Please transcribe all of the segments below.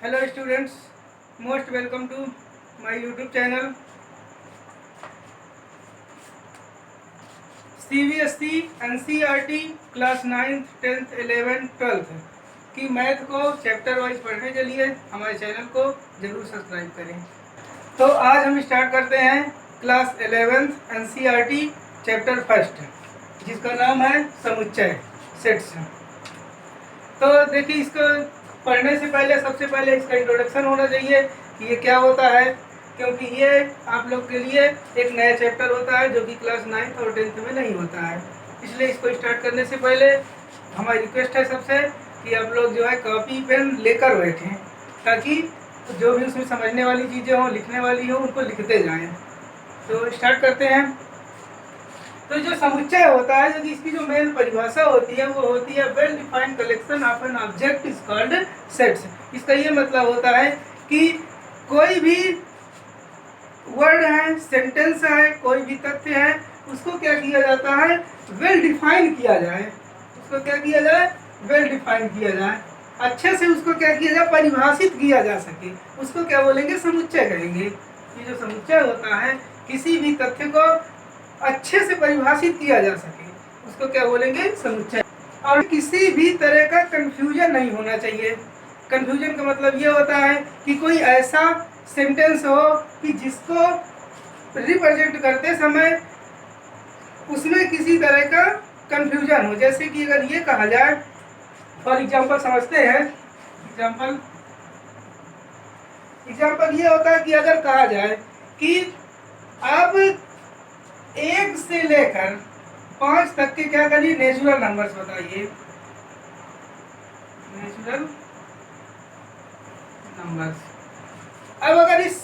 Hello students, most welcome to my YouTube channel. CBSE NCERT class 9th 10th 11th 12th की math को chapter wise पढ़ने के लिए हमारे चैनल को जरूर सब्सक्राइब करें। तो आज हम स्टार्ट करते हैं class 11th NCERT chapter first, जिसका नाम है समुच्चय सेट्स। तो देखिए, इसको पढ़ने से पहले सबसे पहले इसका इंट्रोडक्शन होना चाहिए कि ये क्या होता है, क्योंकि ये आप लोग के लिए एक नया चैप्टर होता है जो कि क्लास 9th और 10th में नहीं होता है। इसलिए इसको स्टार्ट करने से पहले हमारी रिक्वेस्ट है सबसे कि आप लोग जो है कॉपी पेन लेकर बैठें, ताकि जो भी उसमें समझने वाली चीज़ें हों, लिखने वाली हों, उनको लिखते जाएं। तो स्टार्ट करते हैं। तो जो समुच्चय होता है, जो इसकी जो मेन परिभाषा होती है वो होती है well defined collection of an object is called sets. इसका ये मतलब होता है कि कोई भी वर्ड है, सेंटेंस है, कोई भी तथ्य है, उसको क्या किया जाता है, वेल डिफाइन किया जाए। उसको क्या किया जाए, वेल डिफाइन किया जाए, अच्छे से उसको क्या किया जाए, परिभाषित किया जा सके, उसको क्या बोलेंगे, समुच्चय कहेंगे। ये जो समुच्चय होता है, किसी भी तथ्य को अच्छे से परिभाषित किया जा सके, उसको क्या बोलेंगे, समुच्चय। और किसी भी तरह का कंफ्यूजन नहीं होना चाहिए। कंफ्यूजन का मतलब ये होता है कि कोई ऐसा सेंटेंस हो कि जिसको रिप्रेजेंट करते समय उसमें किसी तरह का कंफ्यूजन हो। जैसे कि अगर ये कहा जाए, फॉर एग्जाम्पल समझते हैं, एग्जाम्पल ये होता है कि अगर कहा जाए कि आप 1 से लेकर 5 तक के क्या करिए, नेचुरल नंबर्स बताइए, नेचुरल नंबर्स। अब अगर इस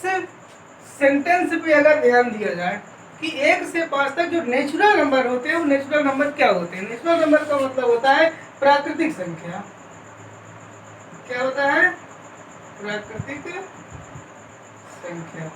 सेंटेंस पे अगर ध्यान दिया जाए कि 1 से 5 तक जो नेचुरल नंबर होते हैं, वो नेचुरल नंबर क्या होते हैं? नेचुरल नंबर का मतलब होता है प्राकृतिक संख्या। क्या होता है? प्राकृतिक संख्या।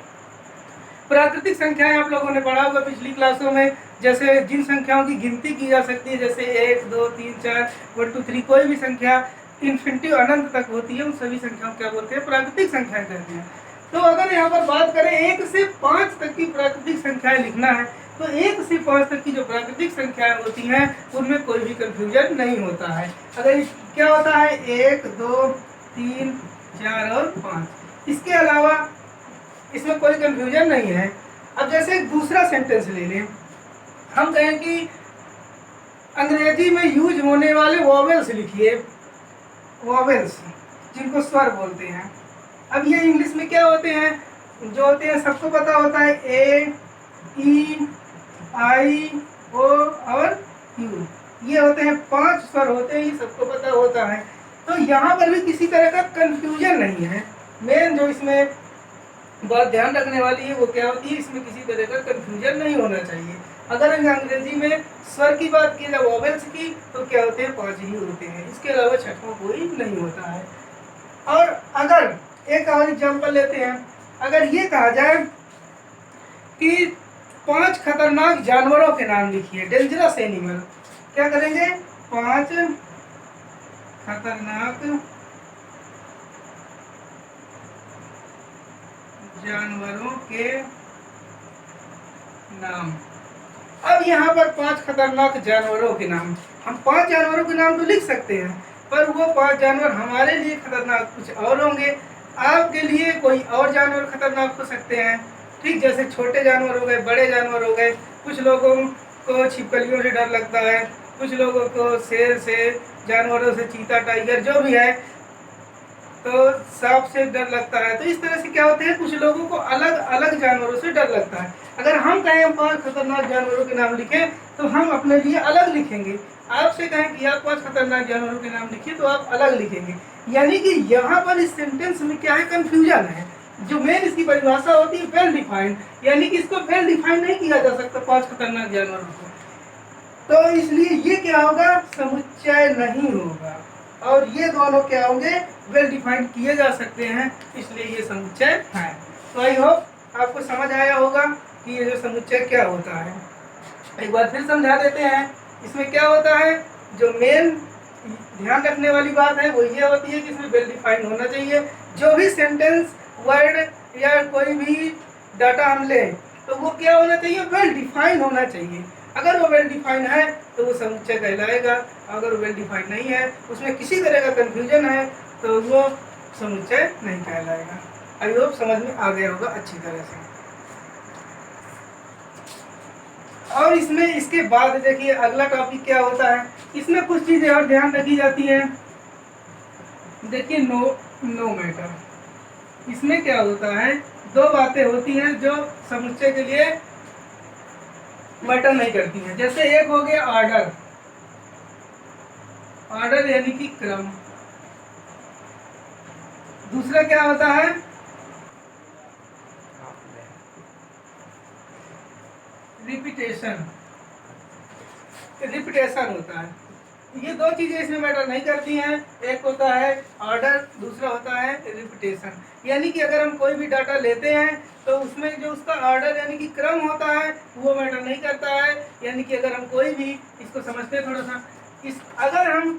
प्राकृतिक संख्याएं आप लोगों ने पढ़ा होगा पिछली क्लासों में। जैसे जिन संख्याओं की गिनती की जा सकती है, जैसे 1 2 3 4 1 2 3, कोई भी संख्या इन्फिनिटी अनंत तक होती है, उन सभी संख्याओं क्या बोलते हैं, प्राकृतिक संख्याएं कहते हैं। तो अगर यहाँ पर बात करें 1 से 5 तक की प्राकृतिक संख्याएं लिखना है, तो 1 से 5 तक की जो प्राकृतिक संख्याएं होती हैं उनमें कोई भी कंफ्यूजन नहीं होता है। अगर क्या होता है, 1 2 3 4 और 5, इसके अलावा इसमें कोई कंफ्यूजन नहीं है। अब जैसे एक दूसरा सेंटेंस ले लें, हम कहें कि अंग्रेजी में यूज होने वाले वॉवेल्स लिखिए, वॉवेल्स जिनको स्वर बोलते हैं। अब ये इंग्लिश में क्या होते हैं, जो होते हैं सबको पता होता है, ए ई आई ओ और यू, ये होते हैं 5 स्वर होते हैं, ये सबको पता होता है। तो यहाँ पर भी किसी तरह का कंफ्यूजन नहीं है। मेन जो इसमें बात ध्यान रखने वाली है वो क्या होती है, इसमें किसी तरह का कंफ्यूजन नहीं होना चाहिए। अगर अंग्रेजी में स्वर की बात की जाए, वॉवेल्स की, तो क्या होते हैं, 5 ही होते हैं, इसके अलावा छठवां कोई नहीं होता है। और अगर एक और एग्जांपल लेते हैं, अगर ये कहा जाए कि 5 खतरनाक जानवरों के नाम लिखिए, डेंजरस एनिमल, क्या करेंगे, 5 खतरनाक जानवरों के नाम। अब यहाँ पर 5 खतरनाक जानवरों के नाम, हम 5 जानवरों के नाम तो लिख सकते हैं, पर वो 5 जानवर हमारे लिए खतरनाक कुछ और होंगे, आपके लिए कोई और जानवर खतरनाक हो सकते हैं। ठीक, जैसे छोटे जानवर हो गए, बड़े जानवर हो गए। कुछ लोगों को छिपकलियों से डर लगता है, कुछ लोगों को शेर से, जानवरों से, चीता, टाइगर जो भी है, तो सांप से डर लगता है। तो इस तरह से क्या होते हैं, कुछ लोगों को अलग अलग जानवरों से डर लगता है। अगर हम कहें हम 5 खतरनाक जानवरों के नाम लिखें, तो हम अपने लिए अलग लिखेंगे। आपसे कहें कि आप 5 खतरनाक जानवरों के नाम लिखिए, तो आप अलग लिखेंगे। यानी कि यहाँ पर इस सेंटेंस में क्या है, कंफ्यूजन है। जो मेन इसकी परिभाषा होती है वेल डिफाइंड, यानी कि इसको वेल डिफाइंड नहीं किया जा सकता 5 खतरनाक जानवरों को। तो इसलिए ये क्या होगा, समुच्चय नहीं होगा। और ये दोनों क्या होंगे, वेल डिफाइंड किए जा सकते हैं, इसलिए ये समुच्चय है। तो आई होप आपको समझ आया होगा कि ये जो समुच्चय क्या होता है। एक बार फिर समझा देते हैं। इसमें क्या होता है, जो मेन ध्यान रखने वाली बात है वो ये होती है कि इसमें वेल डिफाइंड होना चाहिए। जो भी सेंटेंस वर्ड या कोई भी डाटा हम लें तो वो क्या होना चाहिए, वेल डिफाइंड होना चाहिए। अगर वो वेल डिफाइंड है तो वो समुच्चय कहलाएगा, अगर वो वेल डिफाइंड नहीं है, उसमें किसी तरह का कंफ्यूजन है तो वो समुच्चय नहीं कहलाएगा। आई होप समझ में आ गया होगा अच्छी तरह से। और इसमें इसके बाद देखिए अगला टॉपिक क्या होता है, इसमें कुछ चीजें और ध्यान रखी जाती हैं। देखिए नो मैटर, इसमें क्या होता है, दो बातें होती हैं जो समुच्चय के लिए मैटर नहीं करती हैं। जैसे एक हो गया ऑर्डर, ऑर्डर यानी कि क्रम। दूसरा क्या होता है, रिपीटेशन, रिपीटेशन होता है। ये दो चीजें इसमें मैटर नहीं करती हैं, एक होता है ऑर्डर, दूसरा होता है रिपीटेशन। यानी कि अगर हम कोई भी डाटा लेते हैं तो उसमें जो उसका ऑर्डर यानी कि क्रम होता है वो मैटर नहीं करता है। यानी कि अगर हम कोई भी, इसको समझते हैं थोड़ा सा, अगर हम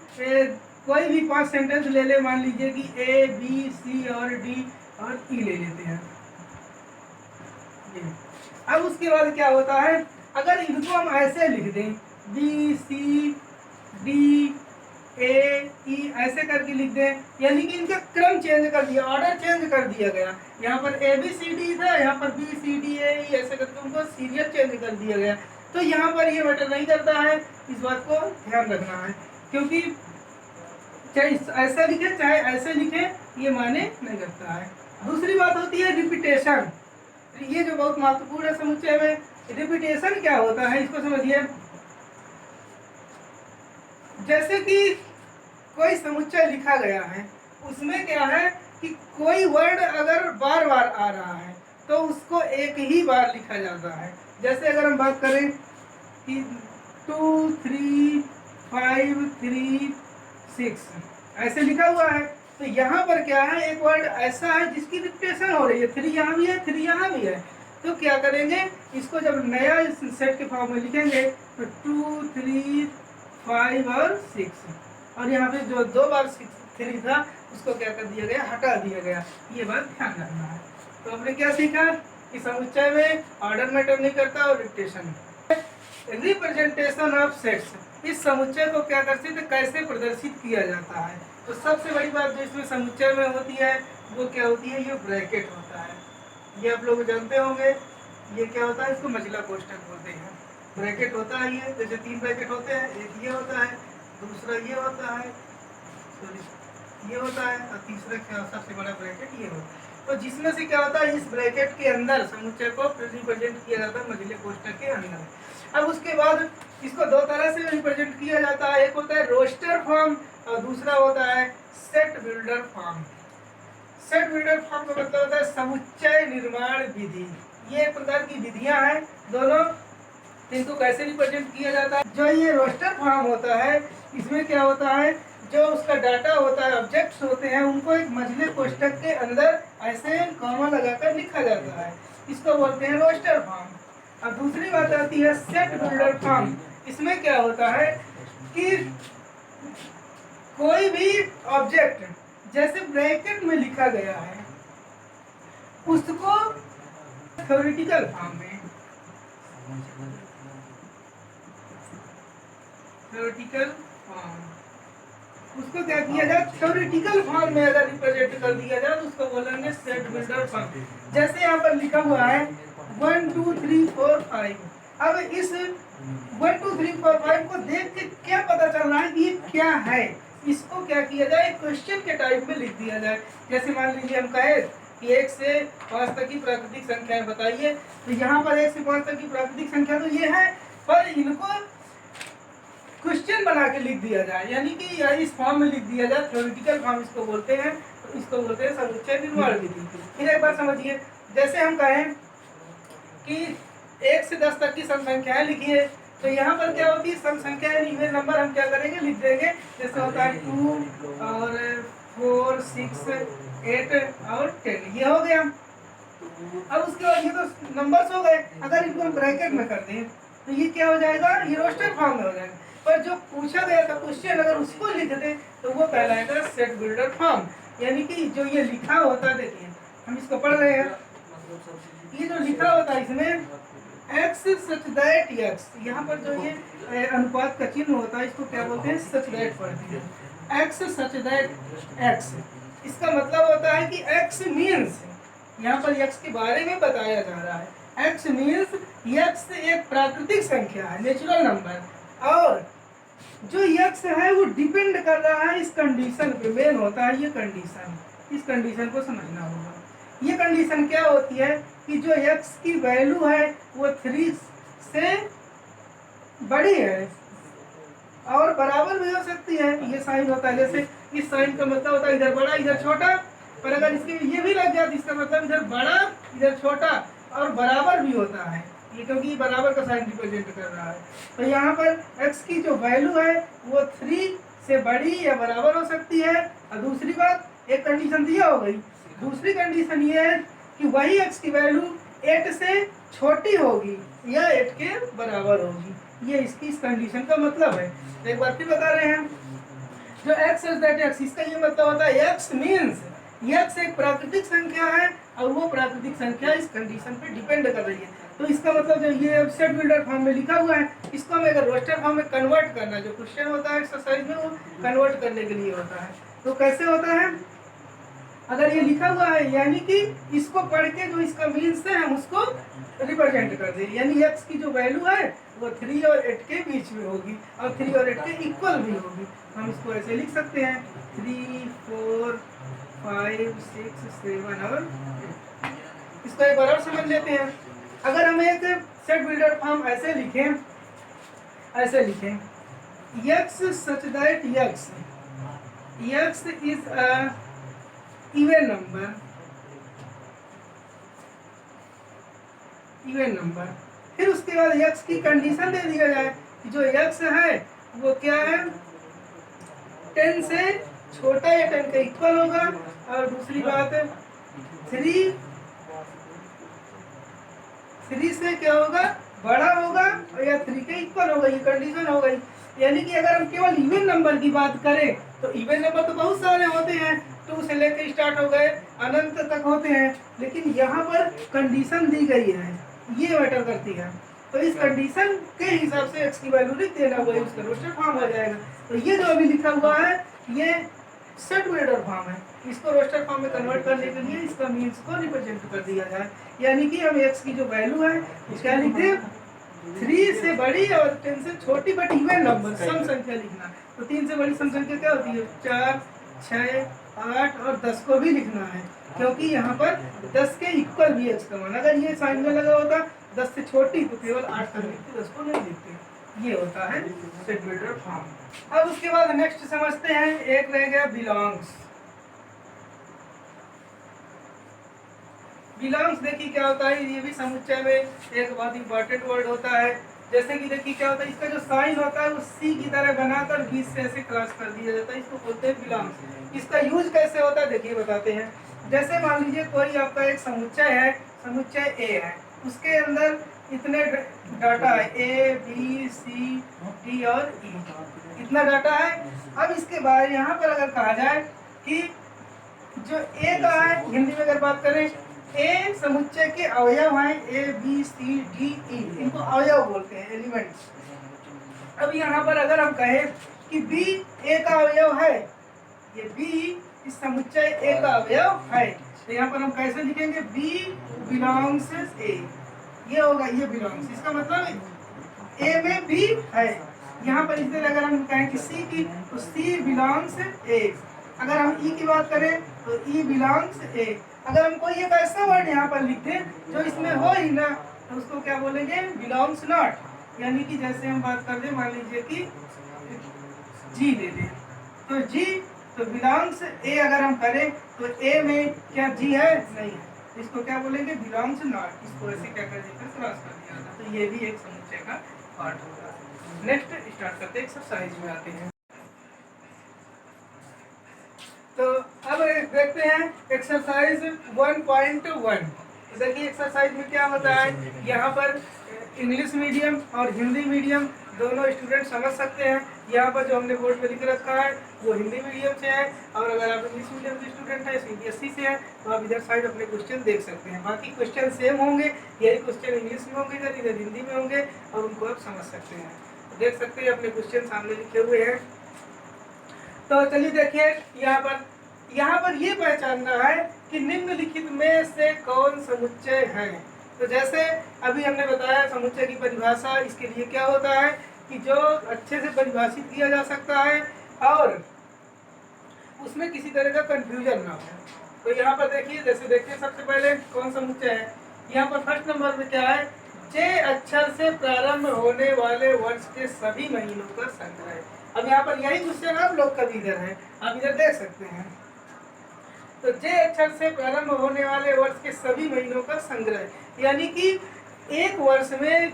कोई भी 5 सेंटेंस ले ले, मान लीजिए कि ए बी सी और डी और ई ले लेते हैं। अब उसके बाद क्या होता है, अगर इनको हम ऐसे लिख दें बी सी डी ए ई ऐसे करके लिख दें, यानी कि इनका क्रम चेंज कर दिया, ऑर्डर चेंज कर दिया गया। यहाँ पर ए बी सी डी था, यहाँ पर बी सी डी ए ई ऐसे करके उनको सीरियल चेंज कर दिया गया। तो यहाँ पर ये मैटर नहीं करता है, इस बात को ध्यान रखना है, क्योंकि चाहे ऐसा लिखे चाहे ऐसे लिखे ये माने नहीं करता है। दूसरी बात होती है रिपीटेशन, ये जो बहुत महत्वपूर्ण है समुच्चय में। रिपीटेशन क्या होता है इसको समझिए। जैसे कि कोई समुच्चय लिखा गया है, उसमें क्या है कि कोई वर्ड अगर बार बार आ रहा है तो उसको एक ही बार लिखा जाता है। जैसे अगर हम बात करें कि 2 3 5 3 6 ऐसे लिखा हुआ है, तो यहाँ पर क्या है, एक वर्ड ऐसा है जिसकी रिपीटेशन हो रही है, 3 यहाँ भी है 3 यहाँ भी है। तो क्या करेंगे, इसको जब नया सेट के फॉर्म में लिखेंगे तो 2 3 5 और 6, और यहाँ पे जो 2 बार 3 था उसको क्या कर दिया गया, हटा दिया गया। ये बात ध्यान रखना है। तो हमने क्या सीखा कि समुच्चय में ऑर्डर मैटर नहीं करता और रिपीटेशन। रिप्रेजेंटेशन ऑफ सेट्स, इस समुच्चय को क्या करते थे, कैसे प्रदर्शित किया जाता है। तो सबसे बड़ी बात जो इसमें समुच्चय में होती है वो क्या होती है, ये ब्रैकेट होता है। ये आप लोग जानते होंगे, ये क्या होता है, इसको मझिला कोष्ठक बोलते हैं। ब्रैकेट होता है ये, जैसे 3 ब्रैकेट होते हैं, एक ये होता है, दूसरा ये होता है, ये होता है, और तीसरा क्या सबसे बड़ा ब्रैकेट ये होता है। तो जिसमें से क्या होता है, इस ब्रैकेट के अंदर समुच्चय को रिप्रेजेंट किया जाता है मझिले कोष्ठक के अंदर। अब उसके बाद इसको दो तरह से रिप्रेजेंट किया जाता है, एक होता है रोस्टर फॉर्म और दूसरा होता है set builder form. Set builder form का मतलब होता है समुच्चय निर्माण विधि। ये एक प्रकार की विधियां हैं दोनों, इनको कैसे रिप्रेजेंट किया जाता है। जो ये रोस्टर फॉर्म होता है, इसमें क्या होता है, जो उसका डाटा होता है, ऑब्जेक्ट्स होते हैं, उनको एक मझले कोष्ठक के अंदर ऐसे कॉमा लगाकर लिखा जाता है, इसको बोलते हैं रोस्टर फॉर्म। अब दूसरी बात आती है सेट बिल्डर फॉर्म। इसमें क्या होता है कि कोई भी ऑब्जेक्ट जैसे ब्रैकेट में लिखा गया है उसको थ्योरेटिकल फॉर्म में, थ्योरेटिकल फॉर्म, उसको क्या किया जाए, थ्योरेटिकल फॉर्म में अगर रिप्रेजेंट कर दिया जाए तो उसको बोलेंगे सेट बिल्डर फॉर्म। जैसे यहाँ पर लिखा हुआ है 1 2 3 4 5। अब इस 1 2 3 4 5 को देख के क्या पता चल रहा है कि ये क्या है, इसको क्या किया जाए, क्वेश्चन के टाइप में लिख दिया जाए। जैसे मान लीजिए हम कहें कि 1 से 5 तक की प्राकृतिक संख्याएं बताइए, तो यहाँ पर 1 से 5 तक की प्राकृतिक संख्या तो ये है, पर इनको क्वेश्चन बना के लिख दिया जाए, यानी कि इस फॉर्म में लिख दिया जाए, थ्योरेटिकल फॉर्म इसको बोलते हैं। तो इसको बोलते हैं समुच्चय निर्माण विधि। फिर एक बार समझिए, जैसे हम कहें कि 1 से 10 तक की सम संख्याएं लिखिए, तो यहाँ पर क्या होती है, सम संख्या इवेन नंबर हम क्या करेंगे, लिख देंगे। जैसे होता है 2 और 4 6 8 और 10, ये हो गया। अब उसके बाद ये तो नंबर्स हो गए, अगर इनको हम ब्रैकेट में कर दें तो ये क्या हो जाएगा, ये रोस्टर फॉर्म में हो जाएगा। पर जो पूछा गया था क्वेश्चन अगर उसको लिख दें तो वो कहलाएगा सेट बिल्डर फॉर्म। यानी कि जो ये लिखा होता है, देखिए हम इसको पढ़ रहे हैं, ये जो लिखा होता है इसमें एक्स सच दैट एक्स, यहाँ पर जो ये अनुपात का चिन्ह होता है इसको क्या बोलते हैं, सच दैट पढ़ते हैं, एक्स सच दैट एक्स। इसका मतलब होता है कि एक्स मीन्स, यहाँ पर एक्स के बारे में बताया जा रहा है, एक्स मीन्स एक्स एक प्राकृतिक संख्या है, नेचुरल नंबर, और जो यक्स है वो डिपेंड कर रहा है इस कंडीशन पे, मेन होता है ये कंडीशन, इस कंडीशन को समझना होगा। ये कंडीशन क्या होती है कि जो यक्स की वैल्यू है वो 3 से बड़ी है और बराबर भी हो सकती है, ये साइन होता है, जैसे इस साइन का मतलब होता है इधर बड़ा इधर छोटा, पर अगर इसके ये भी लग जाए इसका मतलब इधर बड़ा इधर छोटा और बराबर भी होता है, ये क्योंकि बराबर का साइन रिप्रेजेंट कर रहा है। तो यहाँ पर x की जो वैल्यू है वो 3 से बड़ी या बराबर हो सकती है। और दूसरी बात, एक कंडीशन दिया हो गई, दूसरी कंडीशन ये है कि वही x की वैल्यू 8 से छोटी होगी या 8 के बराबर होगी, ये इसकी इस कंडीशन का मतलब है। एक बार फिर बता रहे हैं, जो x is that x, इसका ये मतलब होता है x मीन्स x एक प्राकृतिक संख्या है और वो प्राकृतिक संख्या इस कंडीशन पे डिपेंड कर रही है। तो इसका मतलब जो ये सेट बिल्डर फॉर्म में लिखा हुआ है, इसको हमें अगर रोस्टर फॉर्म में कन्वर्ट करना, जो क्वेश्चन होता है एक्सरसाइज में वो कन्वर्ट करने के लिए होता है। तो कैसे होता है, अगर ये लिखा हुआ है यानी कि इसको पढ़ के जो इसका मीन्स है हम उसको रिप्रेजेंट कर दें, यानी x की जो वैल्यू है वो 3 और 8 के बीच में होगी और 3 और 8 के इक्वल भी होगी। हम इसको ऐसे लिख सकते हैं 3 4 5 6 7 और 8। इसको एक बार और समझ लेते हैं, अगर हम एक सेट बिल्डर फॉर्म ऐसे लिखें x such that x is a even number, फिर उसके बाद x की कंडीशन दे दिया जाए कि जो x है वो क्या है, 10 से छोटा या 10 के इक्वल होगा, और दूसरी बात 3 से क्या होगा, बड़ा होगा और या 3 के इक्वल होगा, ये कंडीशन हो गई। यानी कि अगर हम केवल इवन नंबर की बात करें तो इवन नंबर तो बहुत सारे होते हैं, 2 से लेकर स्टार्ट हो गए अनंत तक होते हैं, लेकिन यहाँ पर कंडीशन दी गई है, ये मैटर करती है। तो इस कंडीशन के हिसाब से x की वैल्यू लिख देना, वही उसका रोस्टर फॉर्म हो जाएगा। तो ये जो अभी लिखा हुआ है ये सेट बिल्डर फॉर्म है, इसको रोस्टर फॉर्म में कन्वर्ट करने के लिए इसका मीन्स को रिप्रेजेंट कर दिया जाए। यानी कि हम x की जो वैल्यू है क्या लिखते, 3 से बड़ी और 10 से छोटी बट इवन नंबर, सम संख्या लिखना। तो 3 से बड़ी सम संख्या क्या होती है, 4 6 8 और 10 को भी लिखना है, क्योंकि यहाँ पर 10 के इक्वल भी x का मान, अगर ये साइन में लगा होता 10 से छोटी तो केवल 8 तक लिखते, 10 को नहीं लिखते। ये होता है सेट बिल्डर फॉर्म। अब उसके बाद नेक्स्ट समझते हैं, एक रह गया बिलोंग्स। बिलोंग्स देखिए क्या होता है, ये भी समुच्चय में एक बहुत इंपॉर्टेंट वर्ड होता है। जैसे कि देखिए क्या होता है, इसका जो साइन होता है वो सी की तरह बनाकर बीच से ऐसे क्रॉस कर दिया जाता है, इसको बोलते हैं बिलोंग्स। इसका यूज कैसे होता है देखिए बताते हैं। जैसे मान लीजिए कोई आपका एक समुच्चय है, समुच्चय ए है, उसके अंदर इतने डाटा है ए बी सी डी और ई, इतना डाटा है। अब इसके बाद यहाँ पर अगर कहा जाए कि जो ए का है, हिंदी में अगर बात करें, ए समुच्चय के अवयव हैं A B C D E, इनको अवयव बोलते हैं, एलिमेंट्स। अब यहाँ पर अगर हम कहें कि बी ए का अवयव है, ये बी इस समुच्चय ए का अवयव है, तो यहाँ पर हम कैसे लिखेंगे, बी बिलोंग्स ए, ये होगा, ये बिलोंग्स, इसका मतलब ए में बी है। यहाँ पर इसलिए अगर हम कहें कि सी की, तो सी बिलोंग्स ए। अगर हम ई की बात करें तो ई बिलोंग्स ए। अगर हम कोई एक ऐसा वर्ड यहाँ पर लिख दें जो इसमें हो ही ना, तो उसको क्या बोलेंगे, बिलोंग्स नॉट। यानी कि जैसे हम बात कर दें, मान लीजिए कि जी ले लें, तो जी, तो बिलोंग्स ए अगर हम करें तो ए में क्या जी है, नहीं है, तो इसको क्या बोलेंगे, बिलोंग्स नॉट। इसको ऐसे क्या कर देकर क्रॉस कर दिया जाता, तो ये भी एक समुच्चय का पार्ट होगा। नेक्स्ट स्टार्ट करते हैं, एक्सरसाइज में आते हैं। तो अब देखते हैं एक्सरसाइज 1.1। तो देखिए एक्सरसाइज में क्या होता है, यहाँ पर इंग्लिश मीडियम और हिंदी मीडियम दोनों स्टूडेंट समझ सकते हैं। यहाँ पर जो हमने बोर्ड पे लिख रखा है वो हिंदी मीडियम से है, और अगर आप इंग्लिश मीडियम के स्टूडेंट हैं, CBSE से है, तो आप इधर साइड अपने क्वेश्चन देख सकते हैं। बाकी क्वेश्चन सेम होंगे, यही क्वेश्चन इंग्लिश में होंगे, इधर हिंदी में होंगे, और उनको आप समझ सकते हैं। तो देख सकते हैं अपने क्वेश्चन सामने लिखे हुए हैं। तो चलिए देखिए, यहाँ पर ये पहचानना है कि निम्नलिखित में से कौन समुच्चय है। तो जैसे अभी हमने बताया समुच्चय की परिभाषा, इसके लिए क्या होता है कि जो अच्छे से परिभाषित किया जा सकता है और उसमें किसी तरह का कंफ्यूजन ना हो। तो यहाँ पर देखिए, जैसे देखिए सबसे पहले कौन समुच्चय है। यहाँ पर फर्स्ट नंबर पे क्या है, जे अक्षर से प्रारंभ होने वाले वर्ष के सभी महीनों का संग्रह। अब यहाँ पर यही क्वेश्चन आप लोग का भी इधर है, आप इधर देख सकते हैं। तो जे अक्षर से प्रारंभ होने वाले वर्ष के सभी महीनों का संग्रह, यानी कि एक वर्ष में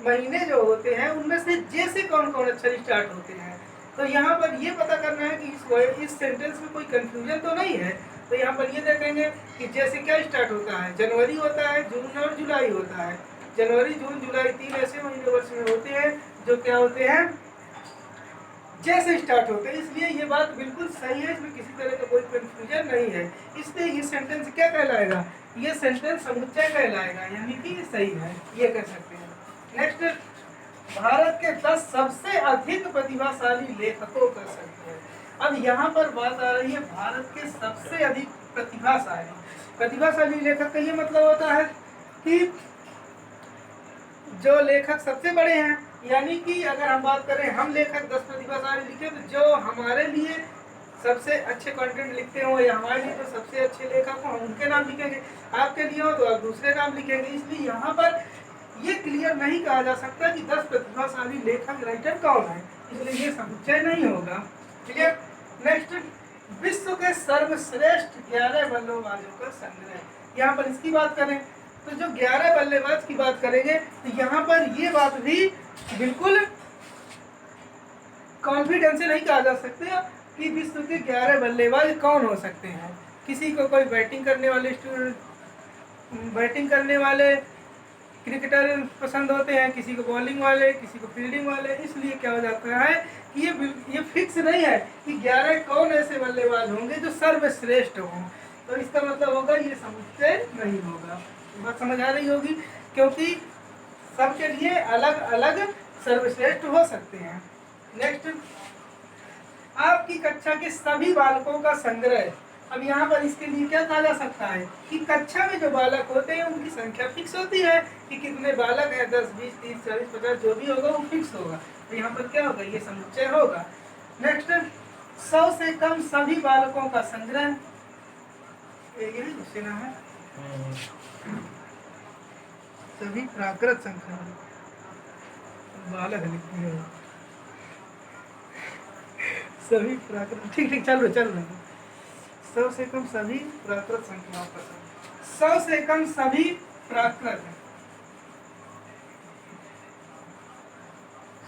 महीने जो होते हैं उनमें से जे से कौन कौन अक्षर स्टार्ट होते हैं। तो यहाँ पर ये पता करना है कि इस सेंटेंस में कोई कंफ्यूजन तो नहीं है। तो यहाँ पर ये देखेंगे कि जे से क्या स्टार्ट होता है, जनवरी होता है, जून और जुलाई होता है। जनवरी, जून, जुलाई 3 ऐसे महीने वर्ष में होते हैं जो क्या होते हैं, जे से स्टार्ट होते हैं। इसलिए ये बात बिल्कुल सही है, इसमें किसी तरह का कोई कंफ्यूजन नहीं है। इसलिए ये सेंटेंस क्या कहलाएगा, ये सेंटेंस समुच्चय कहलाएगा, यानी कि ये सही है, ये कह सकते हैं। नेक्स्ट, भारत के 10 सबसे अधिक प्रतिभाशाली लेखकों का संग्रह। अब यहाँ पर बात आ रही है भारत के सबसे अधिक प्रतिभाशाली लेखक का ये मतलब होता है कि जो लेखक सबसे बड़े हैं, यानी कि अगर हम बात करें हम लेखक 10 प्रतिभाशाली लिखे, तो जो हमारे लिए सबसे अच्छे कंटेंट लिखते हो या हमारे लिए तो सबसे अच्छे लेखक हो, हम उनके नाम लिखेंगे। आपके लिए हो तो आप दूसरे नाम लिखेंगे। इसलिए यहाँ पर ये क्लियर नहीं कहा जा सकता कि 10 प्रतिभाशाली लेखक राइटर कौन है, इसलिए ये समुच्चय नहीं होगा। क्लियर। नेक्स्ट, विश्व के सर्वश्रेष्ठ 11 बल्लेबाजों का संग्रह। यहाँ पर इसकी बात करें तो जो 11 बल्लेबाज की बात करेंगे, तो यहाँ पर ये बात भी बिल्कुल कॉन्फिडेंस से नहीं कहा जा सकता कि विश्व के 11 बल्लेबाज कौन हो सकते हैं। किसी को कोई बैटिंग करने वाले क्रिकेटर पसंद होते हैं, किसी को बॉलिंग वाले, किसी को फील्डिंग वाले। इसलिए क्या हो जाता है कि ये फिक्स नहीं है कि 11 कौन ऐसे बल्लेबाज होंगे जो सर्वश्रेष्ठ हों। तो इसका मतलब होगा ये समुच्चय नहीं होगा। बात समझ आ रही होगी, क्योंकि सबके लिए अलग अलग सर्वश्रेष्ठ हो सकते हैं। नेक्स्ट, आपकी कक्षा के सभी बालकों का संग्रह। अब यहाँ पर इसके लिए क्या कहा जा सकता है कि कक्षा में जो बालक होते हैं उनकी संख्या फिक्स होती है कि कितने बालक हैं, 10, 20, 30, 40, 50 जो भी होगा वो फिक्स होगा। तो यहाँ पर क्या होगा, ये समुच्चय होगा। नेक्स्ट, 100 से कम सभी बालकों का संग्रह। यही क्वेश्चन है, सभी प्राकृत संख्या बालक लिखते हैं, सभी प्राकृत, ठीक चल रहे 100 से कम सभी प्राकृत संख्याओं का संग्रह। 100 से कम सभी प्राकृत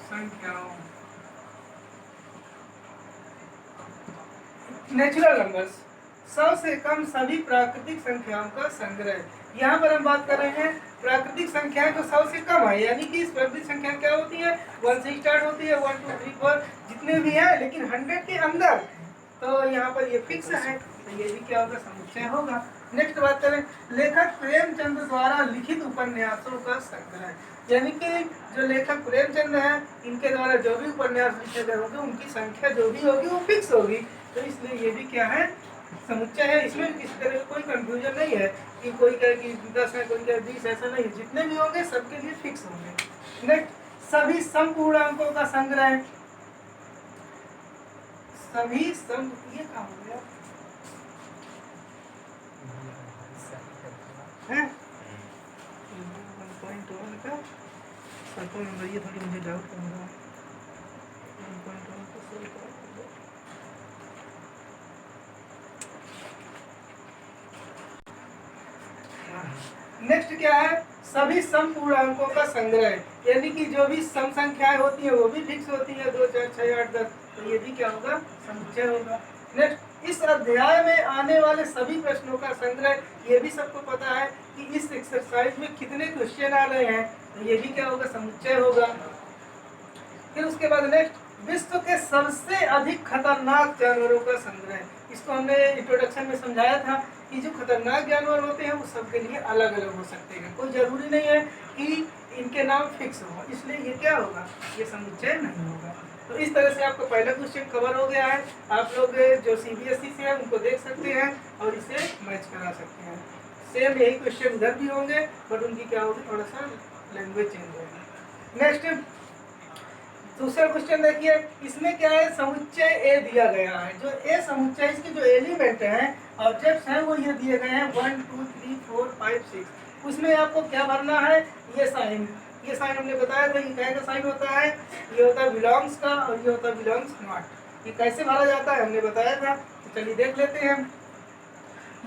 संख्याओं, नेचुरल नंबर्स, 100 से कम सभी प्राकृतिक संख्याओं का संग्रह। यहाँ पर हम बात कर रहे हैं प्राकृतिक संख्याएं जो 100 से कम है, यानी कि प्राकृतिक संख्या क्या होती है, 1 से स्टार्ट होती है, 1 2 3 4 जितने भी हैं, लेकिन 100 के अंदर। तो यहाँ पर ये फिक्स है, तो ये भी क्या होगा, समुच्चय होगा। नेक्स्ट बात करें, लेखक प्रेमचंद द्वारा लिखित उपन्यासों का संग्रह, यानी कि जो लेखक प्रेमचंद हैं इनके द्वारा जो भी उपन्यास लिखे गए होंगे उनकी संख्या जो भी होगी वो फिक्स होगी। तो इसलिए ये भी क्या है, समुच्चय है। इसमें भी किसी तरह का कोई कंफ्यूजन नहीं है कि कोई कहे कि 10 है, कोई कहे 20, ऐसा नहीं। जितने भी होंगे सबके लिए फिक्स होंगे। नेक्स्ट, सभी समपूर्णांकों का संग्रह। सभी सम, ये कहाँ हो गया है 1.1 का सर्कल नंबर, ये थोड़ी मुझे डाउट हो रहा है। 1.1 का सर्कल नेक्स्ट क्या है, सभी समपूर्णांकों का संग्रह, यानी कि जो भी सम संख्याएं होती है वो भी फिक्स होती है, 2 4 6 8 10। तो ये भी क्या होगा, समुच्चय होगा। नेक्स्ट, इस अध्याय में आने वाले सभी प्रश्नों का संग्रह। ये भी सबको पता है कि इस एक्सरसाइज में कितने क्वेश्चन आ रहे हैं, तो ये भी क्या होगा, समुच्चय होगा। फिर उसके बाद नेक्स्ट, विश्व के सबसे अधिक खतरनाक जानवरों का संग्रह। इसको हमने इंट्रोडक्शन में समझाया था कि जो खतरनाक जानवर होते हैं वो सबके लिए अलग अलग हो सकते हैं, कोई जरूरी नहीं है कि इनके नाम फिक्स हो, इसलिए ये क्या होगा, ये समुच्चय नहीं होगा। तो इस तरह से आपका पहला क्वेश्चन कवर हो गया है। आप लोग जो सीबीएसई से है उनको देख सकते हैं और इसे मैच करा सकते हैं। सेम यही क्वेश्चन इधर भी होंगे, बट उनकी क्या होगी, थोड़ा सा लैंग्वेज चेंज होगी। नेक्स्ट दूसरा क्वेश्चन देखिए, इसमें क्या है, समुच्चय ए दिया गया है। जो ए समुच्चय, इसके जो एलिमेंट हैं, ऑब्जेक्ट्स हैं, वो ये दिए गए हैं 1 2 3 4 5 6। उसमें आपको क्या भरना है, ये साइन हमने बताया था, ये क्या का साइन होता है, ये होता है बिलोंग्स का और ये होता है बिलोंग्स नॉट। ये कैसे भरा जाता है हमने बताया था, तो चलिए देख लेते हैं।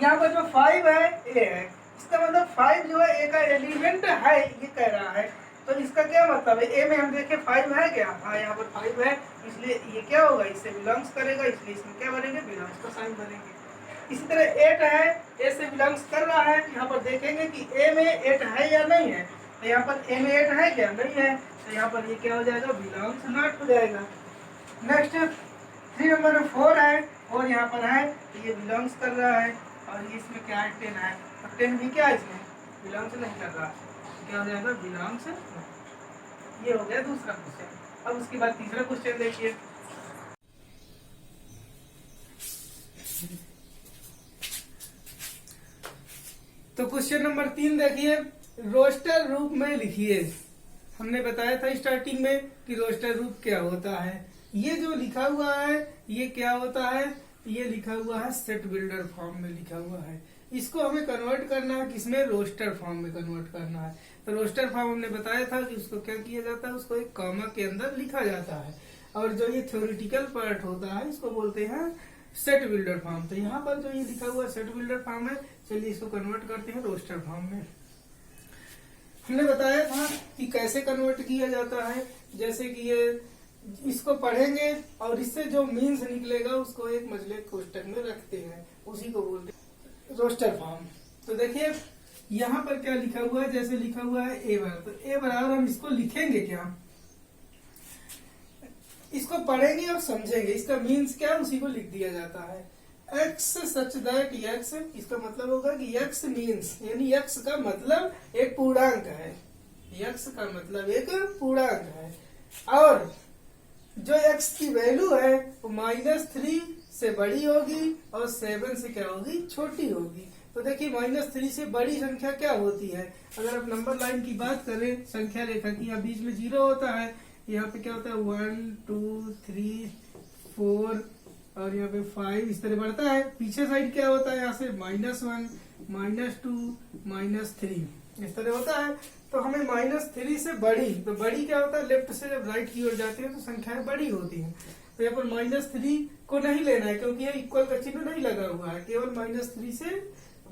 यहाँ पर जो 5 है ए है, इसका मतलब 5 जो है ए का एलिमेंट है, ये कह रहा है। तो इसका क्या मतलब है, ए में हम देखें 5 है क्या, हाँ यहाँ पर 5 है, इसलिए ये क्या होगा, इससे बिलोंग्स करेगा, इसलिए इसमें क्या भरेंगे, बिलोंग्स का साइन भरेंगे। इसी तरह 8 है, ए से बिलोंग्स कर रहा है, यहाँ पर देखेंगे कि ए में 8 है या नहीं है, तो यहाँ पर ए में 8 है क्या, नहीं है, तो यहाँ पर ये क्या हो जाएगा, बिलोंग्स नॉट हो जाएगा। नेक्स्ट 3 नंबर 4 है और यहाँ पर है, तो ये बिलोंग्स कर रहा है, और ये इसमें क्या है, 10 है, और 10 भी क्या है, इसमें बिलोंग्स नहीं कर रहा, तो क्या हो जाएगा, बिलोंग्स। ये हो गया दूसरा क्वेश्चन। अब उसके बाद तीसरा क्वेश्चन देखिए। तो क्वेश्चन नंबर 3 देखिए, रोस्टर रूप में लिखिए। हमने बताया था स्टार्टिंग में कि रोस्टर रूप क्या होता है। ये जो लिखा हुआ है ये क्या होता है, ये लिखा हुआ है सेट बिल्डर फॉर्म में लिखा हुआ है। इसको हमें कन्वर्ट करना है, किसमें, रोस्टर फॉर्म में कन्वर्ट करना है। तो रोस्टर फॉर्म हमने बताया था कि उसको क्या किया जाता है, उसको एक कॉमा के अंदर लिखा जाता है, और जो ये थ्योरेटिकल पार्ट होता है इसको बोलते हैं सेट बिल्डर फॉर्म। तो यहाँ पर जो ये लिखा हुआ सेट बिल्डर फॉर्म है, चलिए इसको कन्वर्ट करते हैं रोस्टर फॉर्म में। हमने बताया था कि कैसे कन्वर्ट किया जाता है, जैसे कि ये इसको पढ़ेंगे और इससे जो मीन्स निकलेगा उसको एक मजले कोष्टक में रखते हैं, उसी को बोलते हैं रोस्टर फॉर्म। तो देखिए यहाँ पर क्या लिखा हुआ है, जैसे लिखा हुआ है ए बराबर, तो ए बराबर हम इसको लिखेंगे क्या, इसको पढ़ेंगे और समझेंगे, इसका मीन्स क्या है उसी को लिख दिया जाता है। x सच दैट x, इसका मतलब होगा कि x मीन्स, यानी x का मतलब एक पूर्णांक है, x का मतलब एक पूर्णांक है, और जो x की वैल्यू है वो -3 से बड़ी होगी और 7 से क्या होगी, छोटी होगी। तो देखिए -3 से बड़ी संख्या क्या होती है, अगर आप नंबर लाइन की बात करें, संख्या रेखा की, यहाँ बीच में 0 होता है, यहाँ पे क्या होता है 1 2 3 4 और यहाँ पे 5 इस तरह बढ़ता है। पीछे साइड क्या होता है, यहाँ से -1 -2 -3 इस तरह होता है। तो हमें -3 से बड़ी, तो बड़ी क्या होता है, लेफ्ट से जब राइट की ओर जाती है तो संख्याएं बड़ी होती हैं। तो यहाँ पर -3 को नहीं लेना है, क्योंकि ये इक्वल का चिन्ह नहीं लगा हुआ है, केवल -3 से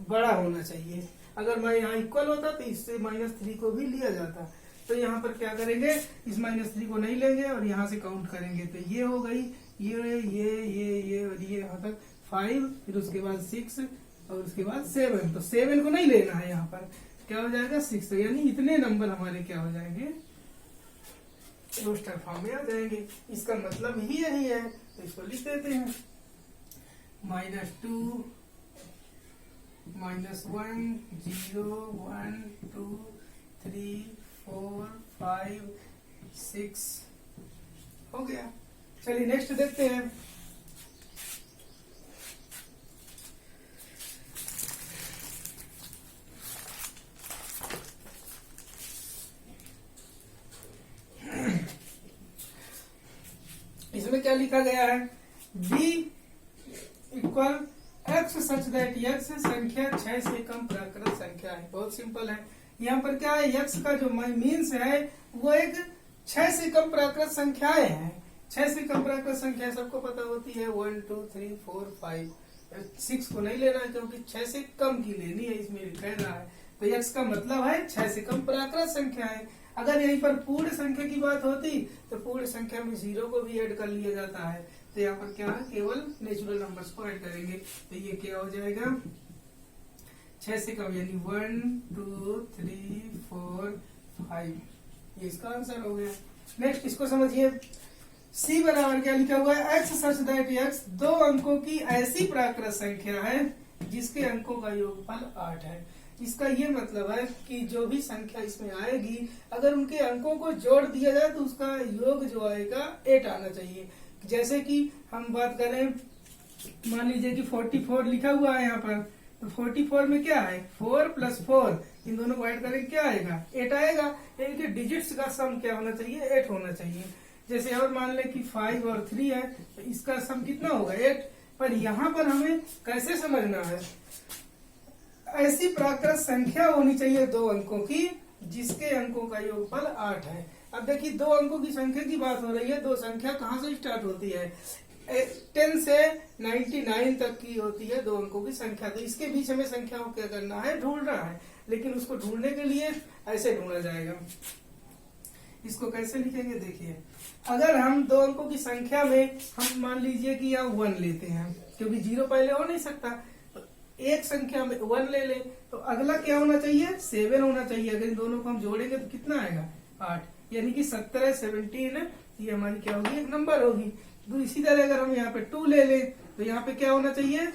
बड़ा होना चाहिए। अगर मैं यहाँ इक्वल होता तो इससे -3 को भी लिया जाता। तो यहाँ पर क्या करेंगे, इस -3 को नहीं लेंगे और यहाँ से काउंट करेंगे, तो ये हो गई, ये और ये यहाँ तक 5, फिर उसके बाद 6 और उसके बाद 7। तो 7 को नहीं लेना है, यहाँ पर क्या हो जाएगा 6, यानी इतने नंबर हमारे क्या हो जाएंगे, रोस्टर फॉर्म में आ जाएंगे। इसका मतलब ही यही है, तो इसको लिख देते हैं -2 -1 0 1 2 3 4 5 6 हो गया। चलिए नेक्स्ट देखते हैं। इसमें क्या लिखा गया है, b equal x such that x संख्या 6 से कम प्राकृत संख्या है। बहुत सिंपल है। यहाँ पर क्या है, x का जो मीन्स है वो एक 6 से कम प्राकृत संख्याएं हैं। 6 से कम प्राकृत संख्या सबको पता होती है 1 2 3 4 5। 6 को नहीं लेना है क्योंकि 6 से कम की लेनी है, इसमें कह रहा है। तो x का मतलब है 6 से कम प्राकृत संख्या है। अगर यहीं पर पूर्ण संख्या की बात होती तो पूर्ण संख्या में 0 को भी ऐड कर लिया जाता है। तो यहाँ पर क्या है, केवल नेचुरल नंबर्स को ऐड करेंगे। तो ये क्या हो जाएगा, 6 से कम, यानी 1 2 3 4 5, ये इसका आंसर हो गया। नेक्स्ट इसको समझिए, सी बराबर क्या लिखा हुआ है, एक्स सच दैट एक्स दो अंकों की ऐसी प्राकृत संख्या है जिसके अंकों का योगफल 8 है। इसका ये मतलब है कि जो भी संख्या इसमें आएगी अगर उनके अंकों को जोड़ दिया जाए तो उसका योग जो आएगा 8 आना चाहिए। जैसे कि हम बात करें, मान लीजिए कि 44 लिखा हुआ है यहाँ पर, तो 44 में क्या है 4 + 4, इन दोनों को ऐड करेंगे क्या आएगा 8 आएगा। इनके डिजिट्स का सम क्या होना चाहिए 8 होना चाहिए। जैसे और मान लें कि 5 और 3 है तो इसका सम कितना होगा 8। पर यहाँ पर हमें कैसे समझना है, ऐसी प्राकृत संख्या होनी चाहिए दो अंकों की जिसके अंकों का योगफल 8 है। अब देखिए दो अंकों की संख्या की बात हो रही है, दो संख्या कहाँ से स्टार्ट होती है 10 से 99 तक की होती है दो अंकों की संख्या। तो इसके बीच हमें संख्या को क्या करना है ढूंढना है, लेकिन उसको ढूंढने के लिए ऐसे ढूंढा जाएगा। इसको कैसे लिखेंगे देखिए, अगर हम दो अंकों की संख्या में हम मान लीजिए कि यहाँ 1 लेते हैं, क्योंकि 0 पहले हो नहीं सकता, तो एक संख्या में 1 ले लें तो अगला क्या होना चाहिए 7 होना चाहिए। अगर इन दोनों को हम जोड़ेंगे तो कितना आएगा 8, यानी कि 17 17 ये हमारी क्या होगी एक नंबर होगी। तो इसी तरह अगर हम यहाँ पे 2 ले लें तो यहाँ पे क्या होना चाहिए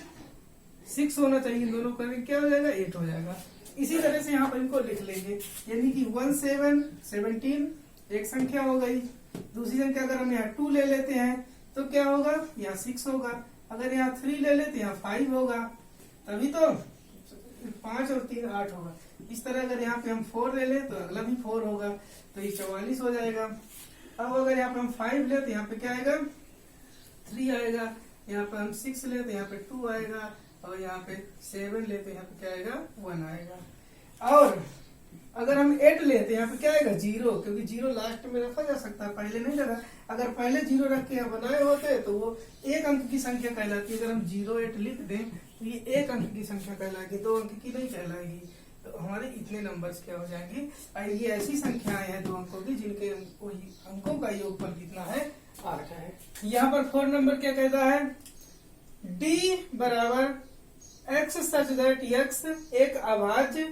6 होना चाहिए, इन दोनों करेंगे क्या हो जाएगा 8 हो जाएगा। इसी तरह से यहाँ पर इनको लिख लेंगे, यानी कि 1 7 17 एक संख्या हो गई। दूसरी संख्या अगर हम यहाँ 2 ले लेते हैं तो क्या होगा यहाँ 6 होगा, अगर यहाँ 3 ले लेते हैं 5 होगा, तभी तो 5 और 3 8 होगा। इस तरह अगर यहाँ पे हम 4 ले लें तो अगला भी 4 होगा, तो ये 44 हो जाएगा। अब अगर यहाँ पे हम 5 ले तो यहाँ पे क्या आएगा 3 आएगा, यहाँ पे हम 6 ले तो यहाँ पे 2 आएगा, और यहाँ पे 7 ले तो यहाँ पे क्या आएगा 1 आएगा। और अगर हम 8 लेते हैं यहाँ पे क्या आएगा 0, क्योंकि 0 लास्ट में रखा जा सकता है, पहले नहीं लगा। अगर पहले 0 रख के बनाए होते तो वो एक अंक की संख्या कहलाती है। अगर हम 08 लिख दें तो ये एक अंक की संख्या कहलाएगी, दो अंक की नहीं कहलाएगी। तो हमारे इतने नंबर्स क्या हो जाएंगे, ये ऐसी संख्याएं हैं दो अंकों की जिनके अंकों का योगफल कितना है 8 है। यहाँ पर 4 नंबर क्या कहता है, D बराबर एक्स सच दैट एक्स एक अभाज्य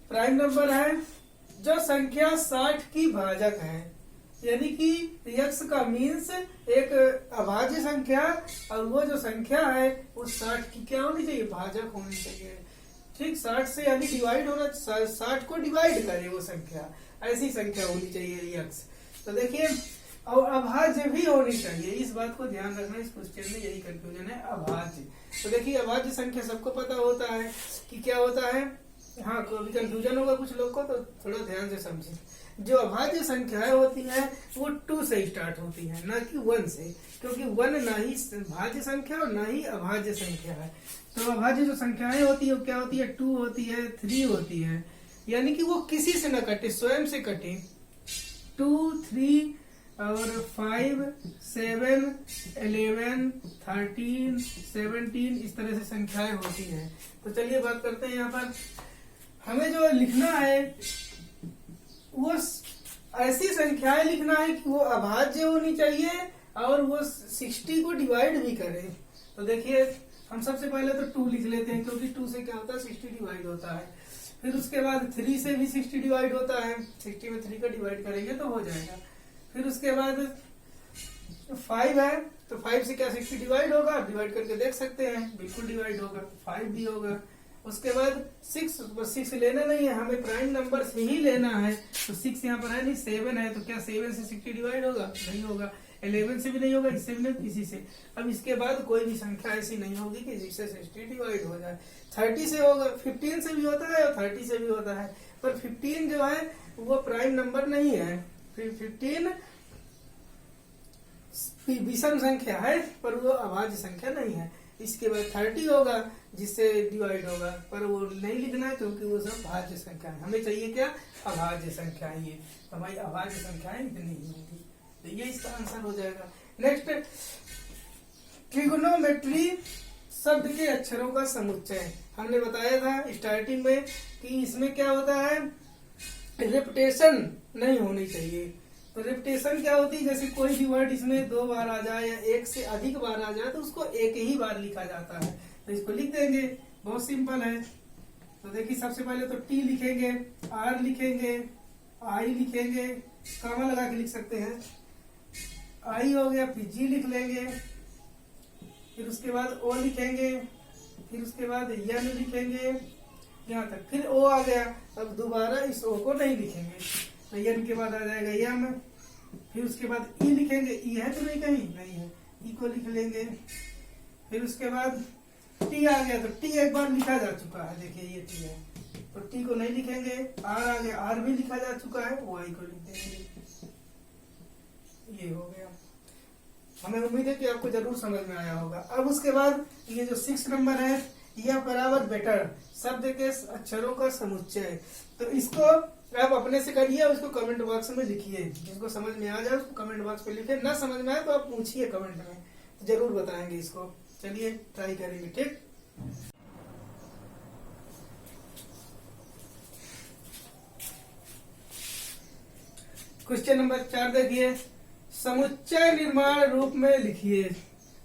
प्राइम नंबर है जो संख्या 60 की भाजक है। यानी कि x का मीन्स एक अभाज्य संख्या, और वो जो संख्या है वो 60 की क्या होनी चाहिए भाजक होनी चाहिए। ठीक 60 से यानी डिवाइड होना, 60 को डिवाइड करे वो संख्या, ऐसी संख्या होनी चाहिए x। तो देखिए और अभाज्य भी होनी चाहिए, इस बात को ध्यान रखना, इस क्वेश्चन में यही कंफ्यूजन है अभाज्य। तो देखिए अभाज्य संख्या सबको पता होता है कि क्या होता है, हाँ कोई कंफ्यूजन होगा कुछ लोग को तो थोड़ा ध्यान से समझे। जो अभाज्य संख्याएं होती हैं वो 2 से स्टार्ट होती हैं, ना कि 1 से, क्योंकि 1 ना ही भाज्य संख्या और ना ही अभाज्य संख्या है। तो अभाज्य जो संख्याएं होती है वो क्या होती है 2 होती है 3 होती है, यानी कि वो किसी से न कटे, स्वयं से कटे। 2 3 और 5 7 11 13 17 इस तरह से संख्याएं होती हैं। तो चलिए बात करते हैं, यहाँ पर हमें जो लिखना है वो ऐसी संख्याएं लिखना है कि वो अभाज्य होनी चाहिए और वो 60 को डिवाइड भी करे। तो देखिए हम सबसे पहले तो 2 लिख लेते हैं, क्योंकि 2 से क्या होता है 60 डिवाइड होता है। फिर उसके बाद 3 से भी 60 डिवाइड होता है, 60 में 3 का डिवाइड करेंगे तो हो जाएगा। फिर उसके बाद 5 है तो 5 से क्या 60 डिवाइड होगा, डिवाइड करके देख सकते हैं, बिल्कुल डिवाइड होगा, 5 भी होगा। उसके बाद 6 लेना नहीं है, हमें प्राइम नंबर से ही लेना है। तो 6 यहाँ पर है नहीं, 7 है, तो क्या 7 से 60 डिवाइड होगा, नहीं होगा। 11 से भी नहीं होगा, इससे भी नहीं, किसी से। अब इसके बाद कोई भी संख्या ऐसी नहीं होगी कि जिससे 60 डिवाइड हो जाए। 30 से होगा, 15 से भी होता है और 30 से भी होता है, पर 15 जो है वो प्राइम नंबर नहीं है। फिर 15 विषम संख्या है पर वो अभाज्य संख्या नहीं है। इसके बाद 30 होगा जिससे डिवाइड होगा, पर वो नहीं लिखना है क्योंकि वो सब भाज्य संख्या है। हमें चाहिए क्या अभाज्य संख्या, ये हमारी अभाज्य संख्याएं इतनी ही होंगी। तो ये इसका आंसर हो जाएगा। नेक्स्ट, ट्रिगोनोमेट्री शब्द के अक्षरों का समुच्चय। हमने बताया था स्टार्टिंग में कि इसमें क्या होता है, रिपीटेशन नहीं होनी चाहिए। तो रिपीटेशन क्या होती है, जैसे कोई भी वर्ड इसमें 2 बार आ जाए या 1 से अधिक बार आ जाए तो उसको एक ही बार लिखा जाता है। तो इसको लिख देंगे, बहुत सिंपल है। तो देखिए सबसे पहले तो टी लिखेंगे, आर लिखेंगे, आई लिखेंगे, कॉमा लगा के लिख सकते हैं, आई हो गया, फिर जी लिख लेंगे, फिर उसके बाद ओ लिखेंगे, फिर उसके बाद यन लिखेंगे यहाँ तक, फिर ओ आ गया। अब दोबारा इस ओ को नहीं लिखेंगे, तो यन के बाद आ जाएगा यम, फिर उसके बाद ई लिखेंगे, ई है तो नहीं, कहीं नहीं है, ई को लिख लेंगे। फिर उसके बाद टी आ गया, तो टी एक बार लिखा जा चुका है, देखिए ये टी है, तो टी को नहीं लिखेंगे। आर आ गया, आर भी लिखा जा चुका है, वाई को लिख देंगे। ये हो गया। हमें उम्मीद है कि आपको जरूर समझ में आया होगा। अब उसके बाद ये जो 6 नंबर है, यह बराबर बेटर शब्द के अक्षरों का समुच्चय। तो इसको आप अपने से करिए और इसको कमेंट बॉक्स में लिखिए। जिसको समझ में आ जाए उसको कमेंट बॉक्स पे लिखिए, ना समझ में आए तो आप पूछिए कमेंट में, तो जरूर बताएंगे इसको। चलिए ट्राई करेंगे, ठीक। क्वेश्चन नंबर 4 देखिए, समुच्चय निर्माण रूप में लिखिए।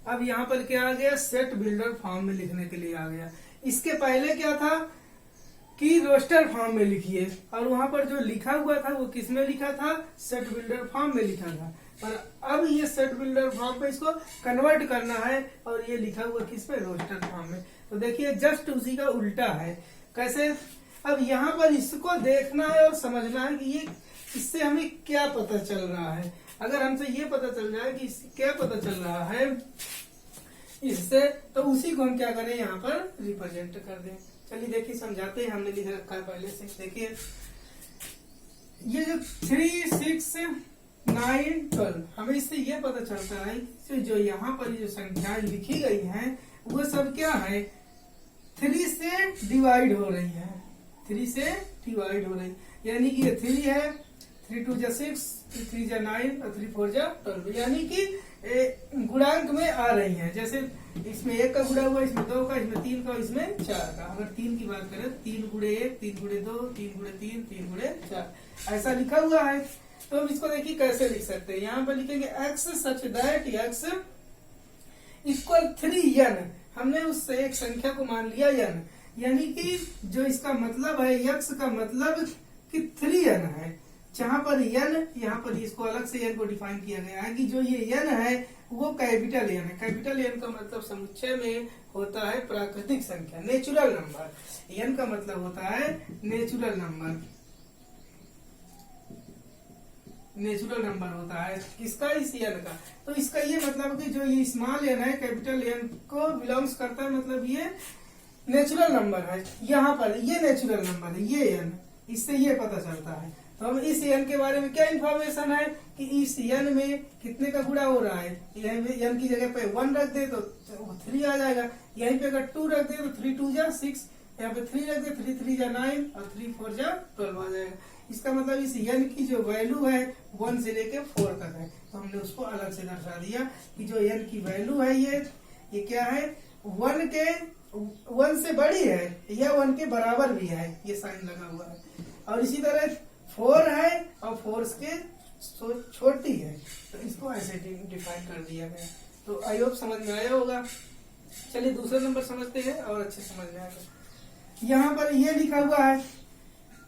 अब यहाँ पर क्या आ गया, सेट बिल्डर फॉर्म में लिखने के लिए आ गया। इसके पहले क्या था कि रोस्टर फॉर्म में लिखिए, और वहां पर जो लिखा हुआ था वो किस में लिखा था, सेट बिल्डर फॉर्म में लिखा था। पर अब ये सेट बिल्डर फॉर्म पे इसको कन्वर्ट करना है, और ये लिखा हुआ किस पे, रोस्टर फॉर्म में। तो देखिए जस्ट उसी का उल्टा है। कैसे, अब यहाँ पर इसको देखना है और समझना है कि ये इससे हमें क्या पता चल रहा है। अगर हमसे ये पता चल जाए कि इससे क्या पता चल रहा है इससे, तो उसी को हम क्या करें, यहाँ पर रिप्रेजेंट कर दें। चलिए देखिए समझाते हैं, हमने लिख रखा है पहले से। देखिए ये जो 3, 6, 9, 12, हमें इससे ये पता चलता है कि जो यहाँ पर जो संख्याएं लिखी गई हैं वो सब क्या है, 3 से डिवाइड हो रही है, 3 से डिवाइड हो रही, यानी कि ये 3 है, 3 2 जा 6, 3 जा 9 और 3 4 जा 12, यानी कि गुणांक में आ रही है। जैसे इसमें 1 का गुणा हुआ, इसमें 2 का, इसमें 3 का, इसमें 4 का। अगर 3 की बात करें, 3 गुणे 1, 3 गुणे 2, 3 गुणे 3, 3 गुणे 4, ऐसा लिखा हुआ है। तो हम इसको देखिए कैसे लिख सकते हैं। यहाँ पर लिखेंगे x such that x equal 3n। हमने उस एक संख्या को मान लिया n, यानी कि जो इसका मतलब है, x का मतलब कि 3n है। जहां पर n, यहाँ पर इसको अलग से n को डिफाइन किया गया है कि जो ये n है वो कैपिटल n है। कैपिटल n का मतलब समुच्चय में होता है प्राकृतिक संख्या, नेचुरल नंबर। n का मतलब होता है नेचुरल नंबर, नेचुरल नंबर होता है किसका, इस n का। तो इसका ये मतलब कि जो ये स्मॉल n है कैपिटल n को बिलोंग्स करता है, मतलब ये नेचुरल नंबर है। यहाँ पर ये नेचुरल नंबर है, ये n, इससे ये पता चलता है। तो हम इस n के बारे में क्या इंफॉर्मेशन है कि इस n में कितने का गुणा हो रहा है। n की जगह पे 1 रख दे तो 3 आ जाएगा, यहीं पे अगर 2 रख दे तो 3 2 जा 6, यहाँ पे 3 रख दे 3 3 जा 9 और 3 4 जा 12 आ जाएगा। इसका मतलब इस n की जो वैल्यू है 1 से लेके 4 तक है। तो हमने उसको अलग से दर्शा दिया कि जो n की वैल्यू है ये क्या है, 1 से बड़ी है या 1 के बराबर भी है, ये साइन लगा हुआ है। और इसी तरह 4 है और 4 के छोटी है, तो इसको ऐसे डिफाइन कर दिया गया। तो आई होप समझ में आया होगा। चलिए दूसरा नंबर समझते हैं और अच्छे समझ में आएगा। यहाँ पर ये लिखा हुआ है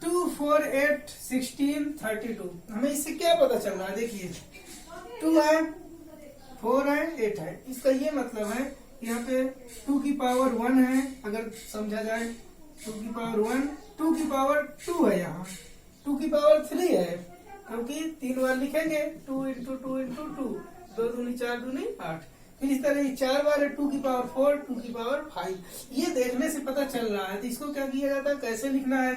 2 4 8 16 32। हमें इससे क्या पता चल रहा है, देखिए 2 है, 4 है, 8 है। इसका ये मतलब है यहाँ पे 2 की पावर 1 है, अगर समझा जाए 2 की पावर 1, 2 की पावर 2 है, यहाँ 2 की पावर 3 है, क्योंकि 3 बार लिखेंगे 2 इंटू 2 इंटू 2, 2 दूनी 4 दूनी 8। फिर इस तरह 4 बार है 2 की पावर 4, 2 की पावर 5। ये देखने से पता चल रहा है। तो इसको क्या किया जाता है, कैसे लिखना है,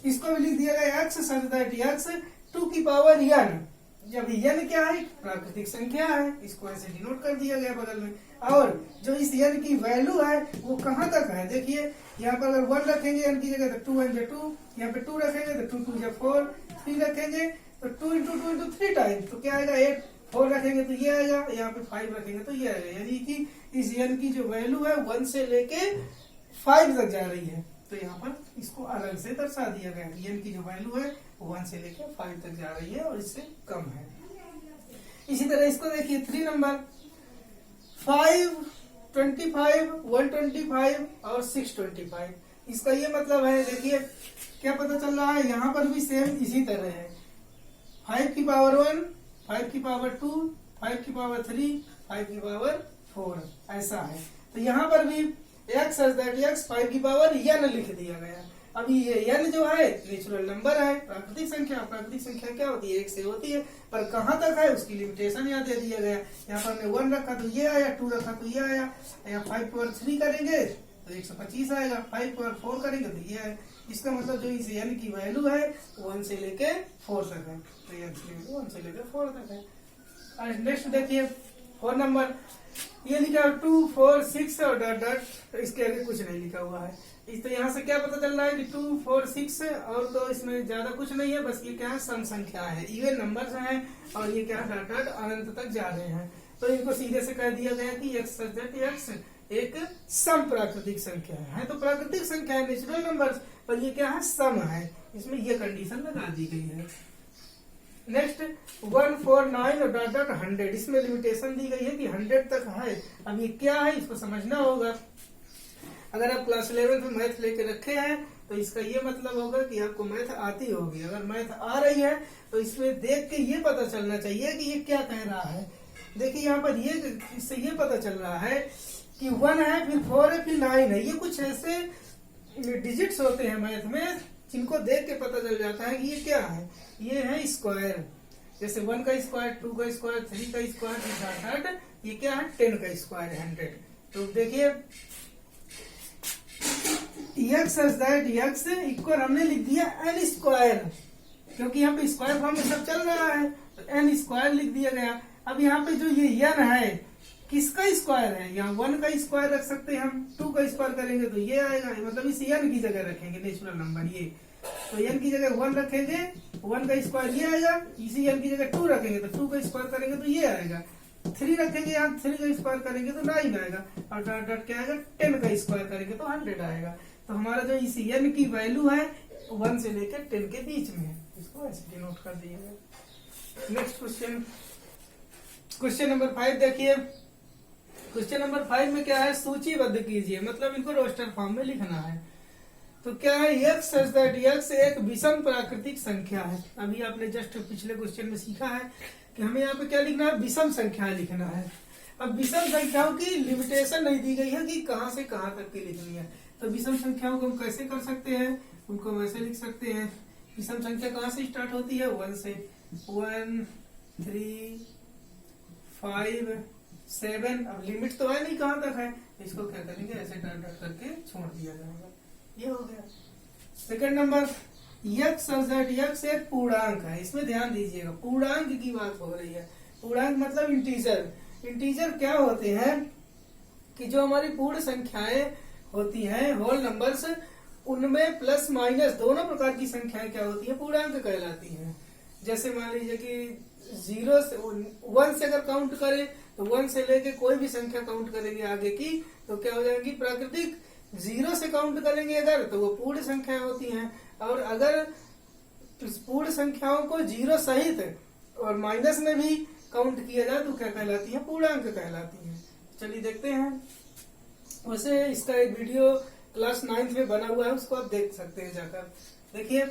इसको भी लिख दिया गया x सच दैट x 2 की पावर n। जब n क्या है, प्राकृतिक संख्या है, इसको ऐसे डिनोट कर दिया गया बगल में। और जो इस n की वैल्यू है वो कहाँ तक है, देखिए यहाँ पर अगर 1 रखेंगे n की जगह तो 2 1 जा 2, यहाँ पे 2 रखेंगे तो 2 2 जा 4, 3 रखेंगे तो 2 इंटू 2 इंटू 3 टाइम्स, तो क्या आएगा 8, 4 रखेंगे तो ये आएगा, यहाँ पे 5 रखेंगे तो ये आएगा। यानी कि इस n की जो वैल्यू है 1 से लेके 5 तक जा रही है। तो यहाँ पर इसको अलग से दर्शा दिया गया है, n की जो वैल्यू है वो 1 से लेके 5 तक जा रही है और इससे कम है। इसी तरह इसको देखिए 3 नंबर 5 25 125 और 625। इसका ये मतलब है, देखिए क्या पता चल रहा है, यहाँ पर भी सेम इसी तरह है। 5 की पावर 1, 5 की पावर 2, 5 की पावर 3, 5 की पावर 4, ऐसा है। तो यहाँ पर भी x सच दैट x 5 की पावर n लिख दिया गया। अभी ये n जो है नेचुरल नंबर है, प्राकृतिक संख्या। प्राकृतिक संख्या क्या होती है? 1 से होती है, पर कहाँ तक है उसकी लिमिटेशन यहाँ दे दिया गया। यहाँ पर हमने 1 रखा तो ये आया, 2 रखा तो ये आया। यहाँ 5 पावर 3 करेंगे तो 125 आएगा, 5 पावर 4 करेंगे तो ये है। इसका मतलब जो इस n की वैल्यू है 1 से लेके 4 तक है। तो n की वैल्यू 1 से लेके 4 तक है। नेक्स्ट देखिए 4 नंबर, ये लिखा है 2, 4, 6 और डॉट डॉट, इसके आगे कुछ नहीं लिखा हुआ है। इस तो यहाँ से क्या पता चल रहा है कि 2, 4, 6 और तो इसमें ज्यादा कुछ नहीं है, बस ये क्या है सम संख्या है, इवन नंबर्स हैं और ये क्या है डॉट डॉट अनंत तक जा रहे हैं। तो इनको सीधे से कह दिया गया कि x सच दैट x एक सम प्राकृतिक संख्या है। तो प्राकृतिक संख्या है नेचुरल नंबर्स, पर ये क्या है सम है, इसमें ये कंडीशन लगा दी गई है। नेक्स्ट 1, 4, 9 और डॉट डॉट 100, इसमें लिमिटेशन दी गई है कि 100 तक है। अब ये क्या है इसको समझना होगा। अगर आप क्लास 11 में मैथ लेके रखे हैं तो इसका ये मतलब होगा कि आपको मैथ आती होगी। अगर मैथ आ रही है तो इसमें देख के ये पता चलना चाहिए कि ये क्या कह रहा है। देखिए यहाँ पर ये इससे ये पता चल रहा है कि 1 है, फिर 4 है, फिर 9 है। ये कुछ ऐसे डिजिट्स होते हैं मैथ में जिनको देख के पता चल जाता है कि ये क्या है। ये है स्क्वायर, जैसे 1 का स्क्वायर, 2 का स्क्वायर, 3 का स्क्वायर, ये क्या है 10 का स्क्वायर 100। तो देखिए x such that x equal हमने लिख दिया n स्क्वायर, क्योंकि यहाँ पे स्क्वायर फॉर्म में सब चल रहा है तो n स्क्वायर लिख दिया गया। अब यहाँ पे जो ये n है किसका स्क्वायर है? यहाँ 1 का स्क्वायर रख सकते हैं हम, 2 का स्क्वायर करेंगे तो ये आएगा, मतलब इस n की जगह रखेंगे नेचुरल नंबर ये, तो n की जगह 1 रखेंगे, 1 का स्क्वायर ये आएगा, इसी n की जगह 2 रखेंगे तो 2 का स्क्वायर करेंगे तो ये आएगा, 3 रखेंगे यहाँ 3 का स्क्वायर करेंगे तो 9 आएगा, और डॉट डॉट क्या आएगा 10 का स्क्वायर करेंगे तो 100 आएगा। तो हमारा जो इस n की वैल्यू है 1 से लेकर 10 के बीच में है, इसको ऐसे डिनोट कर दिया। नेक्स्ट क्वेश्चन, क्वेश्चन नंबर 5 देखिए। क्वेश्चन नंबर 5 में क्या है, सूचीबद्ध कीजिए, मतलब इनको रोस्टर फॉर्म में लिखना है। तो क्या है, x सच दैट x एक विषम प्राकृतिक संख्या है। अभी आपने जस्ट पिछले क्वेश्चन में सीखा है कि हमें यहाँ पे क्या लिखना है, विषम संख्या लिखना है। अब विषम संख्याओं की लिमिटेशन नहीं दी गई है कि कहाँ से कहाँ तक की लिखनी है। तो विषम संख्याओं को हम कैसे कर सकते हैं, उनको हम ऐसे लिख सकते हैं। विषम संख्या कहाँ से स्टार्ट होती है, 1 से, 1, 3, 5, 7। अब लिमिट तो है नहीं कहाँ तक है, इसको क्या करेंगे ऐसे डॉट डॉट करके छोड़ दिया जाएगा, ये हो गया। Second number, x such that x एक पूर्णांक है। इसमें ध्यान दीजिएगा, पूर्णांक की बात हो रही है। पूर्णांक मतलब इंटीजर। इंटीजर क्या होते हैं कि जो हमारी पूर्ण संख्याएं होती हैं, होल नंबर्स, उनमें प्लस माइनस दोनों प्रकार की संख्याएं क्या होती है, पूर्णांक कहलाती हैं। जैसे मान लीजिए कि 0 से 1 से अगर काउंट करें तो 1 से लेके कोई भी संख्या काउंट करेंगे आगे की तो क्या हो जाएगी प्राकृतिक। 0 से काउंट करेंगे अगर तो वो पूर्ण संख्या होती हैं, और अगर पूर्ण संख्याओं को 0 सहित और माइनस में भी काउंट किया जाए तो क्या कहलाती है, पूर्णांक कहलाती है। चलिए देखते हैं। वैसे इसका एक वीडियो क्लास 9th में बना हुआ है, उसको आप देख सकते हैं जाकर। देखिए,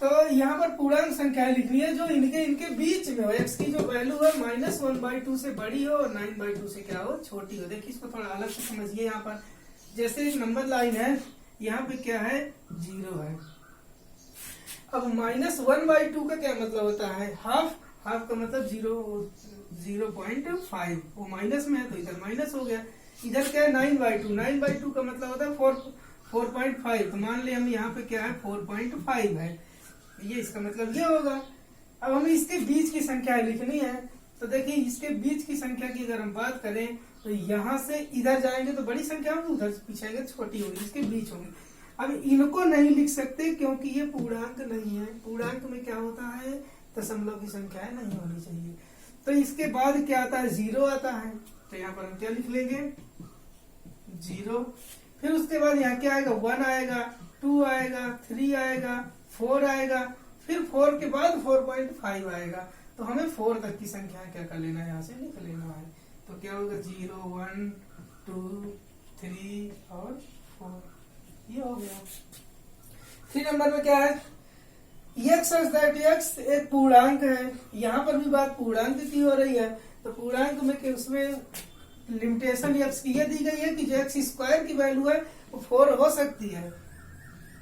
तो यहाँ पर पूर्णांक संख्याएं लिखनी है जो इनके बीच में हो। x की जो वैल्यू है -1/2 से बड़ी हो और 9/2 से क्या हो, छोटी हो। देखिए इसको थोड़ा अलग से समझिए। यहाँ पर जैसे एक नंबर लाइन है, यहाँ पे क्या है 0 है। अब -1/2 का क्या मतलब होता है, हाफ। हाफ का मतलब 0.5, वो माइनस में है तो इधर माइनस हो गया। इधर क्या है 9/2, 9/2 का मतलब होता है 4.5। तो मान ले हम यहाँ पे क्या है 4.5 है, ये इसका मतलब ये होगा। अब हमें इसके बीच की संख्या लिखनी है। तो देखिए इसके बीच की संख्या की अगर हम बात करें तो यहाँ से इधर जाएंगे तो बड़ी संख्या होगी, उधर पीछे आएंगे छोटी होगी, इसके बीच होगी। अब इनको नहीं लिख सकते क्योंकि ये पूर्णांक नहीं है। पूर्णांक में क्या होता है, दशमलव की संख्याएं नहीं होनी चाहिए। तो इसके बाद क्या आता है, 0 आता है। तो यहाँ पर हम क्या लिख लेंगे 0। फिर उसके बाद यहाँ क्या आएगा, 1 आएगा, 2 आएगा, 3 आएगा, 4 आएगा, फिर 4 के बाद 4.5 आएगा। तो हमें 4 तक की संख्या क्या कर लेना है, यहाँ से लिख लेना है। तो क्या होगा 0, 1, 2, 3 और 4, ये हो गया। 3 नंबर में क्या है, x such that x एक पूर्णांक है, यहाँ पर भी बात पूर्णांक की हो रही है, तो पूर्णांक में कि उसमें लिमिटेशन x की ये दी गई है कि जो x स्क्वायर की वैल्यू है वो 4 हो सकती है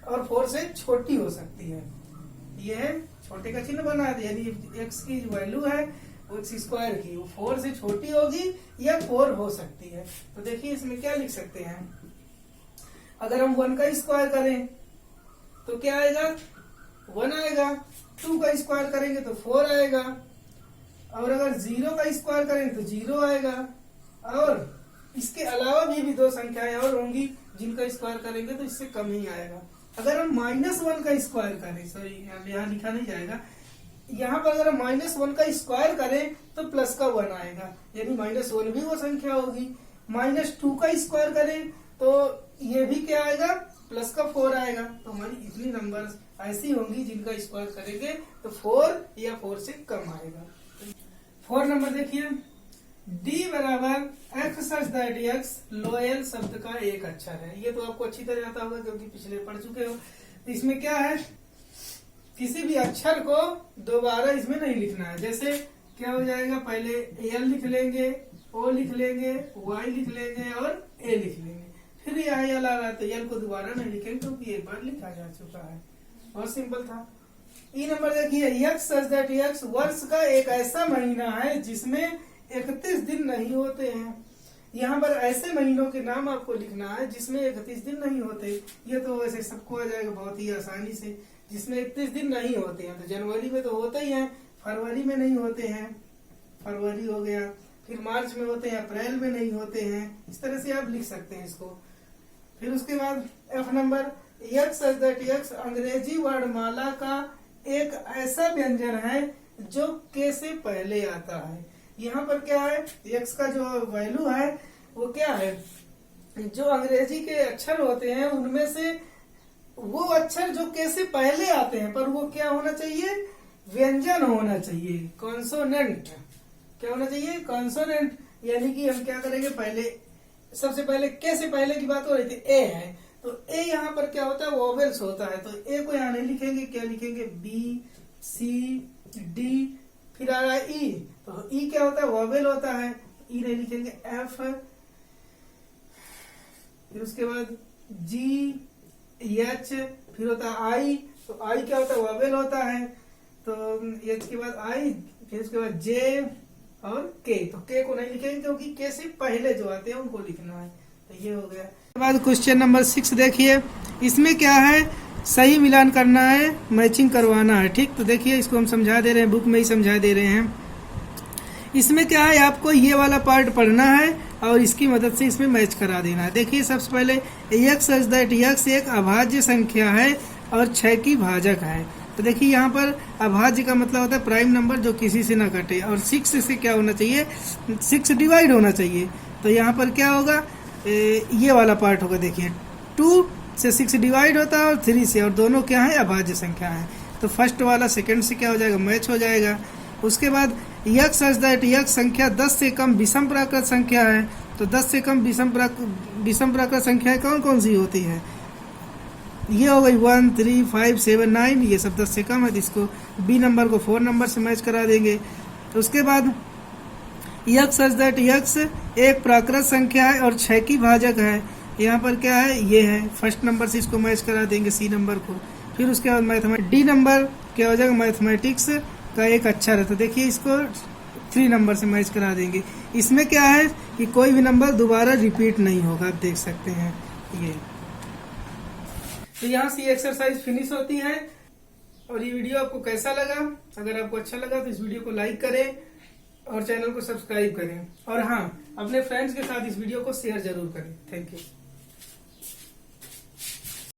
और 4 से छोटी हो सकती है। ये छोटे का चिन्ह बना दिया, यानी x की जो वैल्यू है वो x स्क्वायर की वो 4 से छोटी होगी या 4 हो सकती है। तो देखिए इसमें क्या लिख सकते हैं, अगर हम 1 का स्क्वायर करें तो क्या आएगा, 1 आएगा, 2 का स्क्वायर करेंगे तो 4 आएगा, और अगर 0 का स्क्वायर करेंगे तो 0 आएगा, और इसके अलावा भी दो संख्याएं और होंगी जिनका स्क्वायर करेंगे तो इससे कम ही आएगा। अगर हम -1 का स्क्वायर करें, सॉरी यहाँ लिखा नहीं जाएगा, यहाँ पर अगर हम -1 का स्क्वायर करें तो प्लस का 1 आएगा, यानी -1 भी वो संख्या होगी। -2 का स्क्वायर करें तो ये भी क्या आएगा, प्लस का 4 आएगा। तो हमारी इतनी नंबर्स ऐसी होंगी जिनका स्क्वायर करेंगे तो 4 या 4 से कम आएगा। 4 नंबर देखिए, D बराबर x such that x loyal शब्द का एक अक्षर है। ये तो आपको अच्छी तरह आता होगा क्योंकि पिछले पढ़ चुके हो। इसमें क्या है, किसी भी अक्षर को दोबारा इसमें नहीं लिखना है। जैसे क्या हो जाएगा, पहले L लिख लेंगे, O लिख लेंगे, Y लिख लेंगे और A लिख लेंगे, फिर ये I L आ रहा है तो L को दोबारा नहीं लिखेंगे क्योंकि एक बार लिखा जा चुका है। बहुत सिंपल था। ई नंबर देखिए, x सच दैट x वर्ष का एक ऐसा महीना है जिसमें 31 दिन नहीं होते हैं। यहाँ पर ऐसे महीनों के नाम आपको लिखना है जिसमें 31 दिन नहीं होते। ये तो वैसे सबको आ जाएगा बहुत ही आसानी से, जिसमें 31 दिन नहीं होते हैं। तो जनवरी में तो होते ही हैं, फरवरी में नहीं होते हैं, फरवरी हो गया, फिर मार्च में होते हैं, अप्रैल में नहीं होते हैं। इस तरह से आप लिख सकते हैं इसको। फिर उसके बाद F number, x such that x अंग्रेजी वर्णमाला का एक ऐसा व्यंजन है जो k से पहले आता है। यहाँ पर क्या है, x का जो वैल्यू है वो क्या है, जो अंग्रेजी के अक्षर होते हैं उनमें से वो अक्षर जो k से पहले आते हैं, पर वो क्या होना चाहिए, व्यंजन होना चाहिए, कॉन्सोनेंट। क्या होना चाहिए, कॉन्सोनेंट। यानी कि हम क्या करेंगे, पहले सबसे पहले k से पहले की बात हो रही थी, a है, तो a यहाँ पर क्या होता है, वोवेल्स होता है। तो a को यहाँ नहीं लिखेंगे, क्या लिखेंगे, b c d, फिर आ रहा है ई, तो ई क्या होता है, वोवेल होता है, ई नहीं लिखेंगे, एफ, फिर उसके बाद जी एच, फिर होता है आई, तो आई क्या होता है, वोवेल होता है, तो एच के बाद आई, फिर उसके बाद जे और के, तो के को नहीं लिखेंगे क्योंकि के से पहले जो आते हैं उनको लिखना है। तो ये हो गया। उसके बाद क्वेश्चन नंबर 6 देखिए, इसमें क्या है, सही मिलान करना है, मैचिंग करवाना है। ठीक, तो देखिए इसको हम समझा दे रहे हैं, बुक में ही समझा दे रहे हैं। इसमें क्या है, आपको ये वाला पार्ट पढ़ना है और इसकी मदद से इसमें मैच करा देना है। देखिए सबसे पहले x सच दैट x एक अभाज्य संख्या है और 6 की भाजक है। तो देखिए यहाँ पर अभाज्य का मतलब होता है प्राइम नंबर जो किसी से ना कटे, और 6 से क्या होना चाहिए, 6 डिवाइड होना चाहिए। तो यहाँ पर क्या होगा, ये वाला पार्ट होगा। देखिए 2 से 6 डिवाइड होता है और 3 से, और दोनों क्या है, अभाज्य संख्या है। तो फर्स्ट वाला सेकंड से क्या हो जाएगा, मैच हो जाएगा। उसके बाद x सच दैट x संख्या 10 से कम विषम प्राकृत संख्या है। तो 10 से कम विषम प्राकृत संख्याएं कौन कौन सी होती है, ये हो गई 1 3 5 7 9, ये सब 10 से कम है। तो इसको बी नंबर को 4 नंबर से मैच करा देंगे। उसके बाद x सच दैट x एक प्राकृत संख्या है और 6 की भाजक है। यहाँ पर क्या है, ये है, फर्स्ट नंबर से इसको मैच करा देंगे, सी नंबर को। फिर उसके बाद मैथमेटिक्स, डी नंबर क्या हो जाएगा, मैथमेटिक्स का एक अक्षर है। तो देखिए इसको 3 नंबर से मैच करा देंगे। इसमें क्या है कि कोई भी नंबर दोबारा रिपीट नहीं होगा, आप देख सकते हैं ये। तो यहाँ से एक्सरसाइज फिनिश होती है। और ये वीडियो आपको कैसा लगा, अगर आपको अच्छा लगा तो इस वीडियो को लाइक करें और चैनल को सब्सक्राइब करें, और हाँ, अपने फ्रेंड्स के साथ इस वीडियो को शेयर जरूर करें। Thank you.